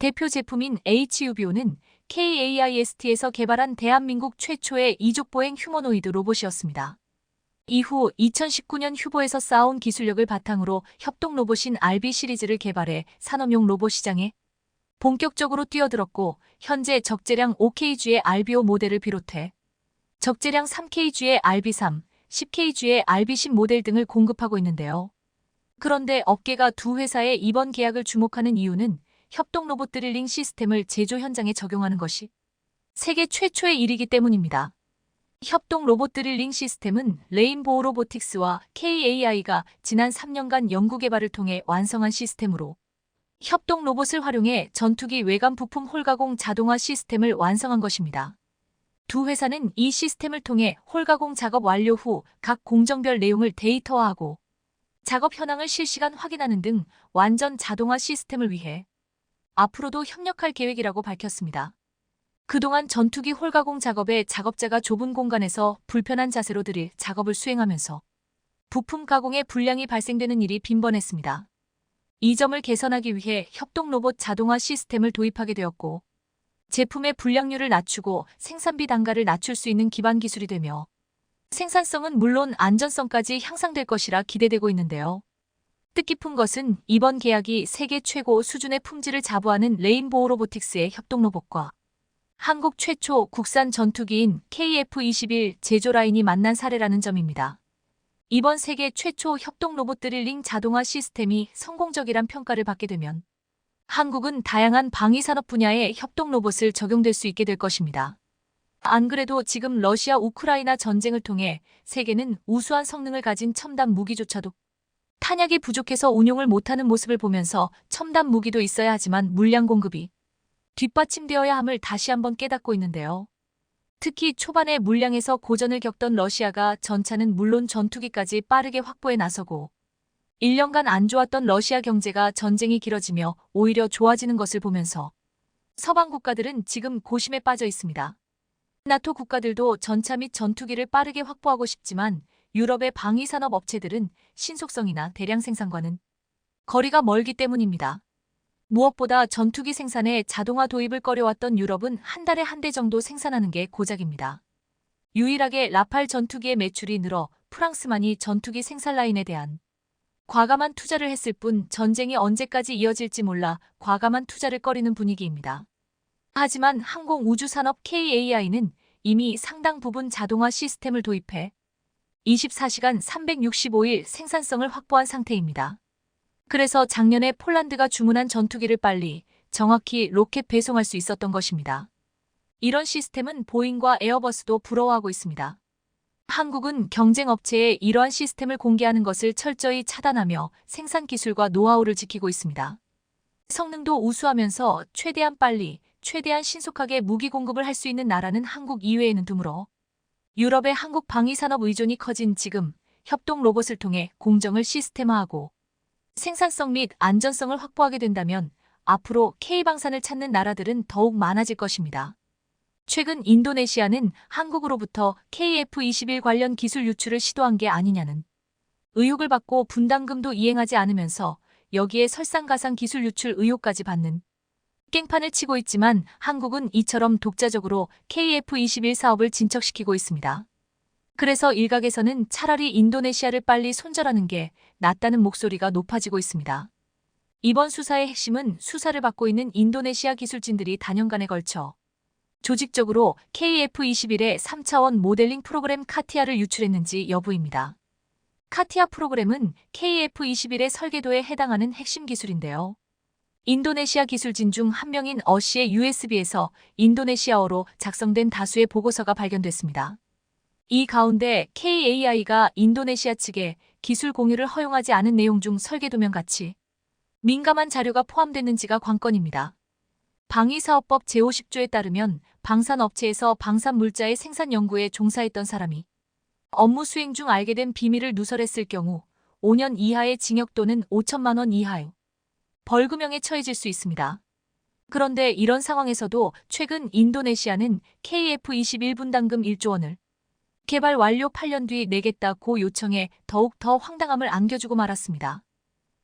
대표 제품인 HUBO는 KAIST에서 개발한 대한민국 최초의 이족보행 휴머노이드 로봇이었습니다. 이후 2019년 휴보에서 쌓아온 기술력을 바탕으로 협동 로봇인 RB 시리즈를 개발해 산업용 로봇 시장에 본격적으로 뛰어들었고 현재 적재량 5kg의 RB5 모델을 비롯해 적재량 3kg의 RB3, 10kg의 RB10 모델 등을 공급하고 있는데요. 그런데 업계가 두 회사의 이번 계약을 주목하는 이유는 협동 로봇 드릴링 시스템을 제조 현장에 적용하는 것이 세계 최초의 일이기 때문입니다. 협동 로봇 드릴링 시스템은 레인보우 로보틱스와 KAI가 지난 3년간 연구개발을 통해 완성한 시스템으로 협동 로봇을 활용해 전투기 외관 부품 홀가공 자동화 시스템을 완성한 것입니다. 두 회사는 이 시스템을 통해 홀가공 작업 완료 후 각 공정별 내용을 데이터화하고 작업 현황을 실시간 확인하는 등 완전 자동화 시스템을 위해 앞으로도 협력할 계획이라고 밝혔습니다. 그동안 전투기 홀가공 작업에 작업자가 좁은 공간에서 불편한 자세로 드릴 작업을 수행하면서 부품 가공에 불량이 발생되는 일이 빈번했습니다. 이 점을 개선하기 위해 협동 로봇 자동화 시스템을 도입하게 되었고 제품의 불량률을 낮추고 생산비 단가를 낮출 수 있는 기반 기술이 되며 생산성은 물론 안전성까지 향상될 것이라 기대되고 있는데요. 뜻깊은 것은 이번 계약이 세계 최고 수준의 품질을 자부하는 레인보우 로보틱스의 협동 로봇과 한국 최초 국산 전투기인 KF-21 제조 라인이 만난 사례라는 점입니다. 이번 세계 최초 협동 로봇 드릴링 자동화 시스템이 성공적이란 평가를 받게 되면 한국은 다양한 방위산업 분야에 협동 로봇을 적용될 수 있게 될 것입니다. 안 그래도 지금 러시아 우크라이나 전쟁을 통해 세계는 우수한 성능을 가진 첨단 무기조차도 탄약이 부족해서 운용을 못하는 모습을 보면서 첨단 무기도 있어야 하지만 물량 공급이 뒷받침되어야 함을 다시 한번 깨닫고 있는데요. 특히 초반에 물량에서 고전을 겪던 러시아가 전차는 물론 전투기까지 빠르게 확보에 나서고 1년간 안 좋았던 러시아 경제가 전쟁이 길어지며 오히려 좋아지는 것을 보면서 서방 국가들은 지금 고심에 빠져 있습니다. 나토 국가들도 전차 및 전투기를 빠르게 확보하고 싶지만 유럽의 방위산업 업체들은 신속성이나 대량 생산과는 거리가 멀기 때문입니다. 무엇보다 전투기 생산에 자동화 도입을 꺼려왔던 유럽은 한 달에 한 대 정도 생산하는 게 고작입니다. 유일하게 라팔 전투기의 매출이 늘어 프랑스만이 전투기 생산 라인에 대한 과감한 투자를 했을 뿐 전쟁이 언제까지 이어질지 몰라 과감한 투자를 꺼리는 분위기입니다. 하지만 항공우주산업 KAI는 이미 상당 부분 자동화 시스템을 도입해 24시간 365일 생산성을 확보한 상태입니다. 그래서 작년에 폴란드가 주문한 전투기를 빨리 정확히 로켓 배송할 수 있었던 것입니다. 이런 시스템은 보잉과 에어버스도 부러워하고 있습니다. 한국은 경쟁 업체에 이러한 시스템을 공개하는 것을 철저히 차단하며 생산 기술과 노하우를 지키고 있습니다. 성능도 우수하면서 최대한 빨리, 최대한 신속하게 무기 공급을 할 수 있는 나라는 한국 이외에는 드물어 유럽의 한국 방위산업 의존이 커진 지금 협동 로봇을 통해 공정을 시스템화하고 생산성 및 안전성을 확보하게 된다면 앞으로 K방산을 찾는 나라들은 더욱 많아질 것입니다. 최근 인도네시아는 한국으로부터 KF-21 관련 기술 유출을 시도한 게 아니냐는 의혹을 받고 분담금도 이행하지 않으면서 여기에 설상가상 기술 유출 의혹까지 받는 깽판을 치고 있지만 한국은 이처럼 독자적으로 KF-21 사업을 진척시키고 있습니다. 그래서 일각에서는 차라리 인도네시아를 빨리 손절하는 게 낫다는 목소리가 높아지고 있습니다. 이번 수사의 핵심은 수사를 받고 있는 인도네시아 기술진들이 다년간에 걸쳐 조직적으로 KF-21의 3차원 모델링 프로그램 카티아를 유출했는지 여부입니다. 카티아 프로그램은 KF-21의 설계도에 해당하는 핵심 기술인데요. 인도네시아 기술진 중 한 명인 어씨의 USB에서 인도네시아어로 작성된 다수의 보고서가 발견됐습니다. 이 가운데 KAI가 인도네시아 측에 기술 공유를 허용하지 않은 내용 중 설계도면 같이 민감한 자료가 포함됐는지가 관건입니다. 방위사업법 제50조에 따르면 방산업체에서 방산물자의 생산 연구에 종사했던 사람이 업무 수행 중 알게 된 비밀을 누설했을 경우 5년 이하의 징역 또는 5천만 원 이하의 벌금형에 처해질 수 있습니다. 그런데 이런 상황에서도 최근 인도네시아는 KF-21 분담금 1조 원을 개발 완료 8년 뒤 내겠다고 요청해 더욱 더 황당함을 안겨주고 말았습니다.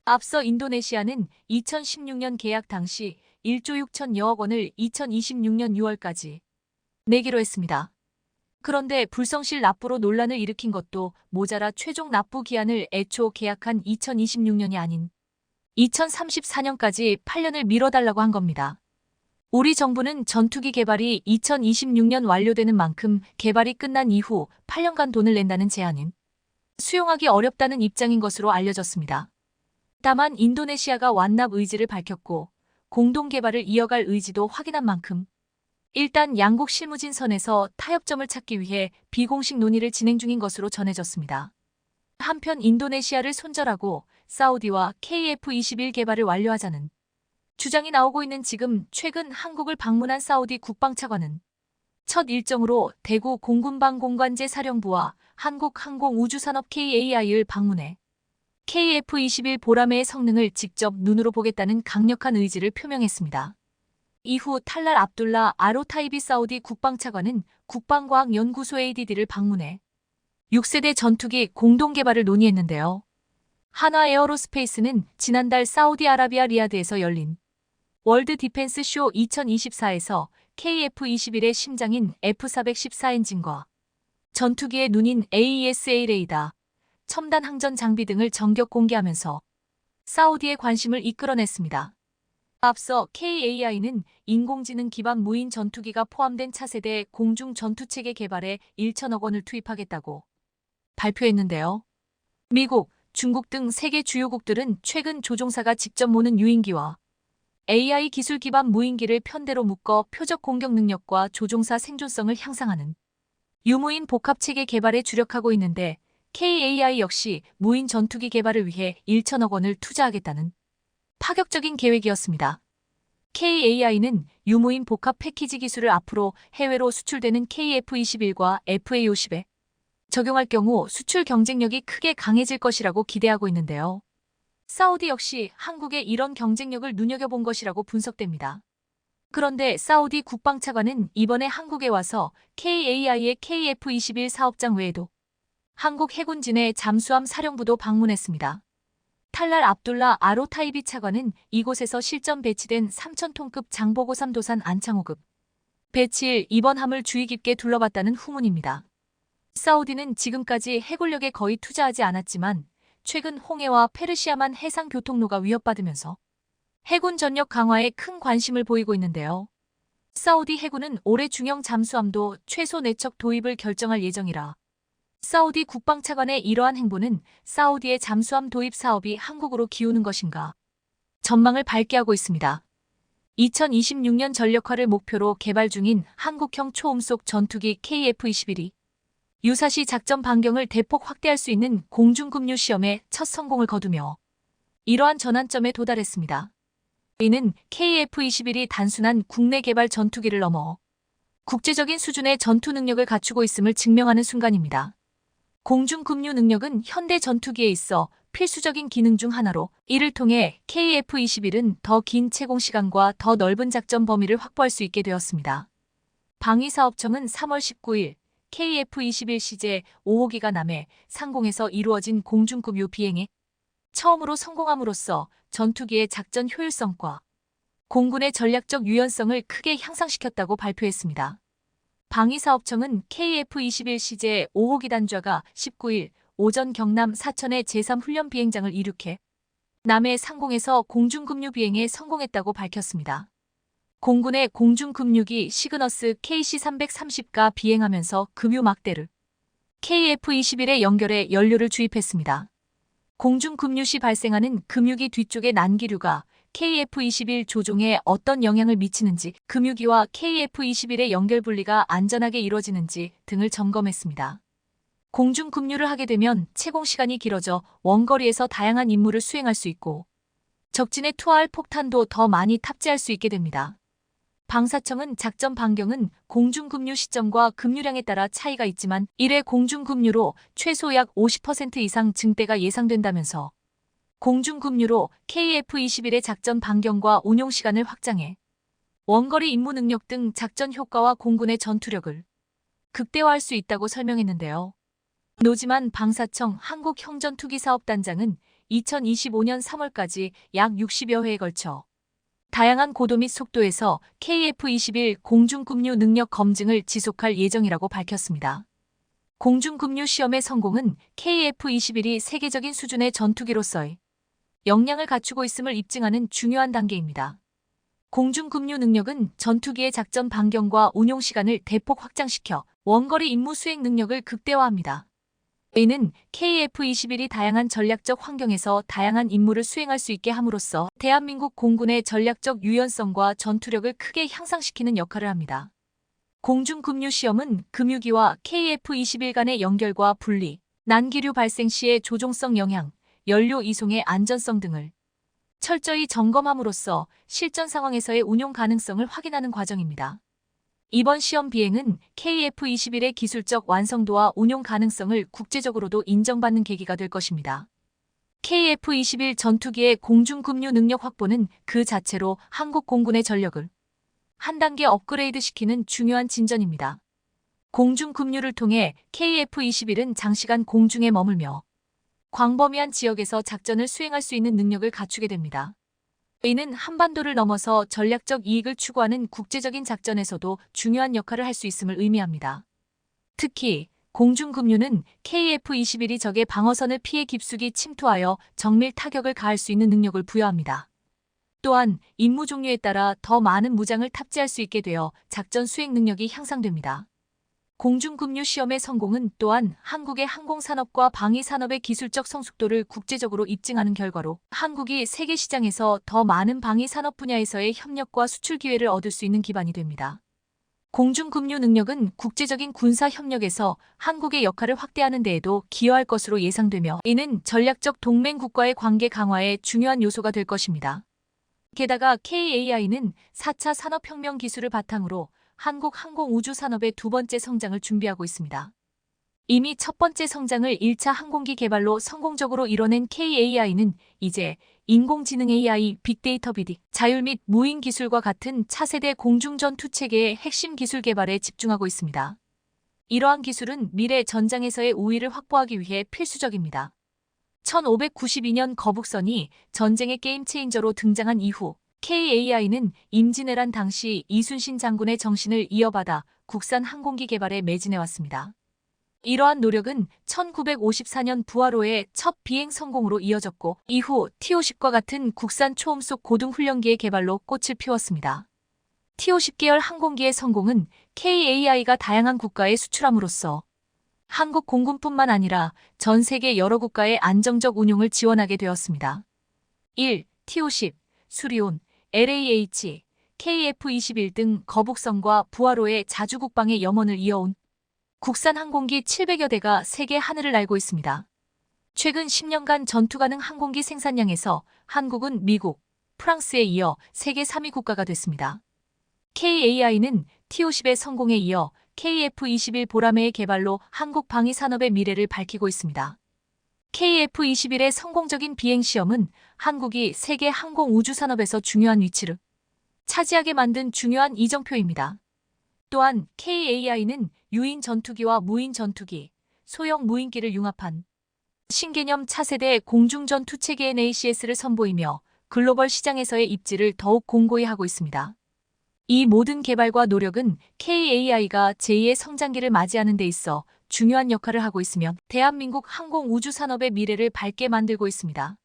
앞서 인도네시아는 2016년 계약 당시 1조 6천여억 원을 2026년 6월까지 내기로 했습니다. 그런데 불성실 납부로 논란을 일으킨 것도 모자라 최종 납부 기한을 애초 계약한 2026년이 아닌 2034년까지 8년을 미뤄달라고 한 겁니다. 우리 정부는 전투기 개발이 2026년 완료되는 만큼 개발이 끝난 이후 8년간 돈을 낸다는 제안은 수용하기 어렵다는 입장인 것으로 알려졌습니다. 다만 인도네시아가 완납 의지를 밝혔고 공동 개발을 이어갈 의지도 확인한 만큼 일단 양국 실무진 선에서 타협점을 찾기 위해 비공식 논의를 진행 중인 것으로 전해졌습니다. 한편 인도네시아를 손절하고 사우디와 KF-21 개발을 완료하자는 주장이 나오고 있는 지금 최근 한국을 방문한 사우디 국방차관은 첫 일정으로 대구 공군방 공관제 사령부와 한국항공우주산업 KAI를 방문해 KF-21 보라매의 성능을 직접 눈으로 보겠다는 강력한 의지를 표명했습니다. 이후 탈랄 압둘라 아로타이비 사우디 국방차관은 국방과학연구소 ADD를 방문해 6세대 전투기 공동 개발을 논의했는데요. 한화 에어로스페이스는 지난달 사우디아라비아 리야드에서 열린 월드 디펜스 쇼 2024에서 KF-21의 심장인 F-414 엔진과 전투기의 눈인 AESA 레이더, 첨단 항전 장비 등을 전격 공개하면서 사우디의 관심을 이끌어냈습니다. 앞서 KAI는 인공지능 기반 무인 전투기가 포함된 차세대 공중 전투체계 개발에 1천억 원을 투입하겠다고 발표했는데요. 미국, 중국 등 세계 주요국들은 최근 조종사가 직접 모는 유인기와 AI 기술 기반 무인기를 편대로 묶어 표적 공격 능력과 조종사 생존성을 향상하는 유무인 복합체계 개발에 주력하고 있는데 KAI 역시 무인 전투기 개발을 위해 1천억 원을 투자하겠다는 파격적인 계획이었습니다. KAI는 유무인 복합 패키지 기술을 앞으로 해외로 수출되는 KF-21과 FA-50에 적용할 경우 수출 경쟁력이 크게 강해질 것이라고 기대하고 있는데요. 사우디 역시 한국의 이런 경쟁력을 눈여겨본 것이라고 분석됩니다. 그런데 사우디 국방차관은 이번에 한국에 와서 KAI의 KF-21 사업장 외에도 한국 해군진의 잠수함 사령부도 방문했습니다. 탈랄 압둘라 아로타이비 차관은 이곳에서 실전 배치된 3,000톤급 장보고3 도산 안창호급 배치일 이번 함을 주의 깊게 둘러봤다는 후문입니다. 사우디는 지금까지 해군력에 거의 투자하지 않았지만 최근 홍해와 페르시아만 해상 교통로가 위협받으면서 해군 전력 강화에 큰 관심을 보이고 있는데요. 사우디 해군은 올해 중형 잠수함도 최소 4척 도입을 결정할 예정이라 사우디 국방차관의 이러한 행보는 사우디의 잠수함 도입 사업이 한국으로 기우는 것인가 전망을 밝게 하고 있습니다. 2026년 전력화를 목표로 개발 중인 한국형 초음속 전투기 KF-21이 유사시 작전 반경을 대폭 확대할 수 있는 공중급류 시험에 첫 성공을 거두며 이러한 전환점에 도달했습니다. 이는 KF-21이 단순한 국내 개발 전투기를 넘어 국제적인 수준의 전투 능력을 갖추고 있음을 증명하는 순간입니다. 공중급류 능력은 현대 전투기에 있어 필수적인 기능 중 하나로 이를 통해 KF-21은 더 긴 채공 시간과 더 넓은 작전 범위를 확보할 수 있게 되었습니다. 방위사업청은 3월 19일 KF-21 CJ-5호기가 남해 상공에서 이루어진 공중급유 비행에 처음으로 성공함으로써 전투기의 작전 효율성과 공군의 전략적 유연성을 크게 향상시켰다고 발표했습니다. 방위사업청은 KF-21 CJ-5호기 단좌가 19일 오전 경남 사천의 제3훈련 비행장을 이륙해 남해 상공에서 공중급유 비행에 성공했다고 밝혔습니다. 공군의 공중급유기 시그너스 KC-330가 비행하면서 급유 막대를 KF-21에 연결해 연료를 주입했습니다. 공중급유 시 발생하는 급유기 뒤쪽의 난기류가 KF-21 조종에 어떤 영향을 미치는지, 급유기와 KF-21의 연결 분리가 안전하게 이루어지는지 등을 점검했습니다. 공중급유를 하게 되면 채공 시간이 길어져 원거리에서 다양한 임무를 수행할 수 있고 적진에 투하할 폭탄도 더 많이 탑재할 수 있게 됩니다. 방사청은 작전 반경은 공중급유 시점과 급유량에 따라 차이가 있지만 1회 공중급유로 최소 약 50% 이상 증대가 예상된다면서 공중급유로 KF-21의 작전 반경과 운용 시간을 확장해 원거리 임무 능력 등 작전 효과와 공군의 전투력을 극대화할 수 있다고 설명했는데요. 노지만 방사청 한국형전투기사업단장은 2025년 3월까지 약 60여 회에 걸쳐 다양한 고도 및 속도에서 KF-21 공중급유 능력 검증을 지속할 예정이라고 밝혔습니다. 공중급유 시험의 성공은 KF-21이 세계적인 수준의 전투기로서의 역량을 갖추고 있음을 입증하는 중요한 단계입니다. 공중급유 능력은 전투기의 작전 반경과 운용 시간을 대폭 확장시켜 원거리 임무 수행 능력을 극대화합니다. 이는 KF-21이 다양한 전략적 환경에서 다양한 임무를 수행할 수 있게 함으로써 대한민국 공군의 전략적 유연성과 전투력을 크게 향상시키는 역할을 합니다. 공중급유 시험은 급유기와 KF-21 간의 연결과 분리, 난기류 발생 시의 조종성 영향, 연료 이송의 안전성 등을 철저히 점검함으로써 실전 상황에서의 운용 가능성을 확인하는 과정입니다. 이번 시험 비행은 KF-21의 기술적 완성도와 운용 가능성을 국제적으로도 인정받는 계기가 될 것입니다. KF-21 전투기의 공중급유 능력 확보는 그 자체로 한국 공군의 전력을 한 단계 업그레이드시키는 중요한 진전입니다. 공중급유를 통해 KF-21은 장시간 공중에 머물며 광범위한 지역에서 작전을 수행할 수 있는 능력을 갖추게 됩니다. 이는 한반도를 넘어서 전략적 이익을 추구하는 국제적인 작전에서도 중요한 역할을 할 수 있음을 의미합니다. 특히 공중급유는 KF-21이 적의 방어선을 피해 깊숙이 침투하여 정밀 타격을 가할 수 있는 능력을 부여합니다. 또한 임무 종류에 따라 더 많은 무장을 탑재할 수 있게 되어 작전 수행 능력이 향상됩니다. 공중급유 시험의 성공은 또한 한국의 항공산업과 방위산업의 기술적 성숙도를 국제적으로 입증하는 결과로 한국이 세계 시장에서 더 많은 방위산업 분야에서의 협력과 수출 기회를 얻을 수 있는 기반이 됩니다. 공중급유 능력은 국제적인 군사 협력에서 한국의 역할을 확대하는 데에도 기여할 것으로 예상되며 이는 전략적 동맹 국가의 관계 강화에 중요한 요소가 될 것입니다. 게다가 KAI는 4차 산업혁명 기술을 바탕으로 한국 항공우주 산업의 두 번째 성장을 준비하고 있습니다. 이미 첫 번째 성장을 1차 항공기 개발로 성공적으로 이뤄낸 KAI는 이제 인공지능 AI, 빅데이터 BD, 자율 및 무인 기술과 같은 차세대 공중전투체계의 핵심 기술 개발에 집중하고 있습니다. 이러한 기술은 미래 전장에서의 우위를 확보하기 위해 필수적입니다. 1592년 거북선이 전쟁의 게임 체인저로 등장한 이후 KAI는 임진왜란 당시 이순신 장군의 정신을 이어받아 국산 항공기 개발에 매진해왔습니다. 이러한 노력은 1954년 부하로의 첫 비행 성공으로 이어졌고 이후 T-50과 같은 국산 초음속 고등훈련기의 개발로 꽃을 피웠습니다. T-50 계열 항공기의 성공은 KAI가 다양한 국가에 수출함으로써 한국 공군뿐만 아니라 전 세계 여러 국가의 안정적 운용을 지원하게 되었습니다. 1. T-50, 수리온, LAH, KF-21 등 거북선과 부하로의 자주국방의 염원을 이어온 국산 항공기 700여 대가 세계 하늘을 날고 있습니다. 최근 10년간 전투 가능 항공기 생산량에서 한국은 미국, 프랑스에 이어 세계 3위 국가가 됐습니다. KAI는 T-50의 성공에 이어 KF-21 보라매의 개발로 한국 방위 산업의 미래를 밝히고 있습니다. KF-21의 성공적인 비행 시험은 한국이 세계 항공우주 산업에서 중요한 위치를 차지하게 만든 중요한 이정표입니다. 또한 KAI는 유인 전투기와 무인 전투기, 소형 무인기를 융합한 신개념 차세대 공중전투체계 NACS를 선보이며 글로벌 시장에서의 입지를 더욱 공고히 하고 있습니다. 이 모든 개발과 노력은 KAI가 제2의 성장기를 맞이하는 데 있어 중요한 역할을 하고 있으며 대한민국 항공우주 산업의 미래를 밝게 만들고 있습니다.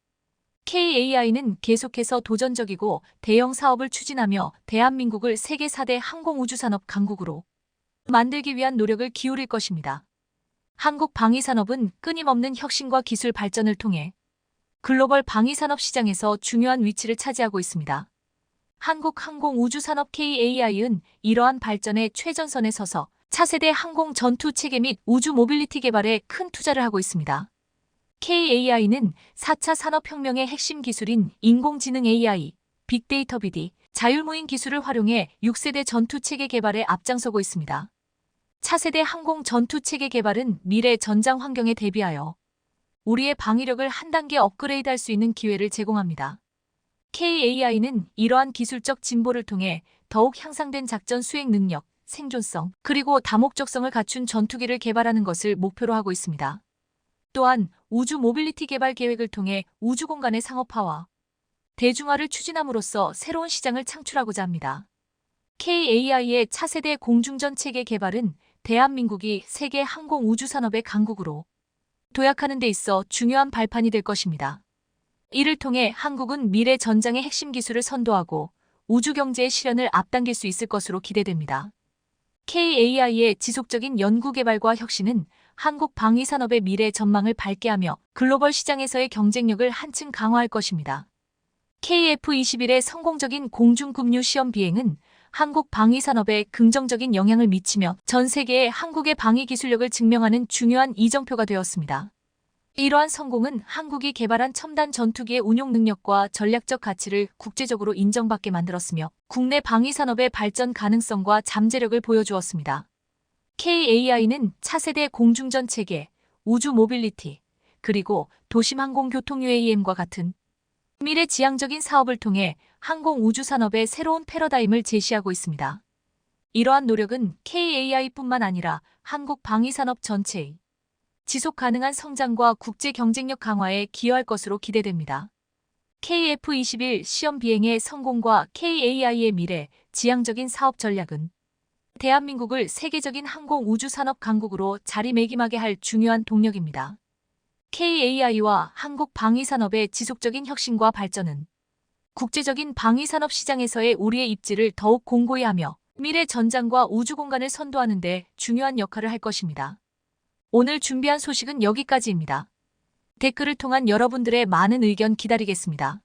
KAI는 계속해서 도전적이고 대형 사업을 추진하며 대한민국을 세계 4대 항공우주산업 강국으로 만들기 위한 노력을 기울일 것입니다. 한국 방위산업은 끊임없는 혁신과 기술 발전을 통해 글로벌 방위산업 시장에서 중요한 위치를 차지하고 있습니다. 한국 항공우주산업 KAI는 이러한 발전의 최전선에 서서 차세대 항공 전투 체계 및 우주 모빌리티 개발에 큰 투자를 하고 있습니다. KAI는 4차 산업혁명의 핵심 기술인 인공지능 AI, 빅데이터 BD, 자율무인 기술을 활용해 6세대 전투체계 개발에 앞장서고 있습니다. 차세대 항공 전투체계 개발은 미래 전장 환경에 대비하여 우리의 방위력을 한 단계 업그레이드할 수 있는 기회를 제공합니다. KAI는 이러한 기술적 진보를 통해 더욱 향상된 작전 수행 능력, 생존성, 그리고 다목적성을 갖춘 전투기를 개발하는 것을 목표로 하고 있습니다. 또한 우주 모빌리티 개발 계획을 통해 우주 공간의 상업화와 대중화를 추진함으로써 새로운 시장을 창출하고자 합니다. KAI의 차세대 공중전 체계 개발은 대한민국이 세계 항공 우주 산업의 강국으로 도약하는 데 있어 중요한 발판이 될 것입니다. 이를 통해 한국은 미래 전장의 핵심 기술을 선도하고 우주 경제의 실현을 앞당길 수 있을 것으로 기대됩니다. KAI의 지속적인 연구 개발과 혁신은 한국 방위 산업의 미래 전망을 밝게 하며 글로벌 시장에서의 경쟁력을 한층 강화할 것입니다. KF-21의 성공적인 공중급류 시험 비행은 한국 방위 산업에 긍정적인 영향을 미치며 전 세계에 한국의 방위 기술력을 증명하는 중요한 이정표가 되었습니다. 이러한 성공은 한국이 개발한 첨단 전투기의 운용 능력과 전략적 가치를 국제적으로 인정받게 만들었으며 국내 방위 산업의 발전 가능성과 잠재력을 보여주었습니다. KAI는 차세대 공중전 체계, 우주 모빌리티, 그리고 도심 항공 교통 UAM과 같은 미래지향적인 사업을 통해 항공 우주 산업의 새로운 패러다임을 제시하고 있습니다. 이러한 노력은 KAI뿐만 아니라 한국 방위 산업 전체의 지속 가능한 성장과 국제 경쟁력 강화에 기여할 것으로 기대됩니다. KF-21 시험 비행의 성공과 KAI의 미래 지향적인 사업 전략은 대한민국을 세계적인 항공 우주 산업 강국으로 자리매김하게 할 중요한 동력입니다. KAI와 한국 방위 산업의 지속적인 혁신과 발전은 국제적인 방위 산업 시장에서의 우리의 입지를 더욱 공고히 하며 미래 전장과 우주 공간을 선도하는 데 중요한 역할을 할 것입니다. 오늘 준비한 소식은 여기까지입니다. 댓글을 통한 여러분들의 많은 의견 기다리겠습니다.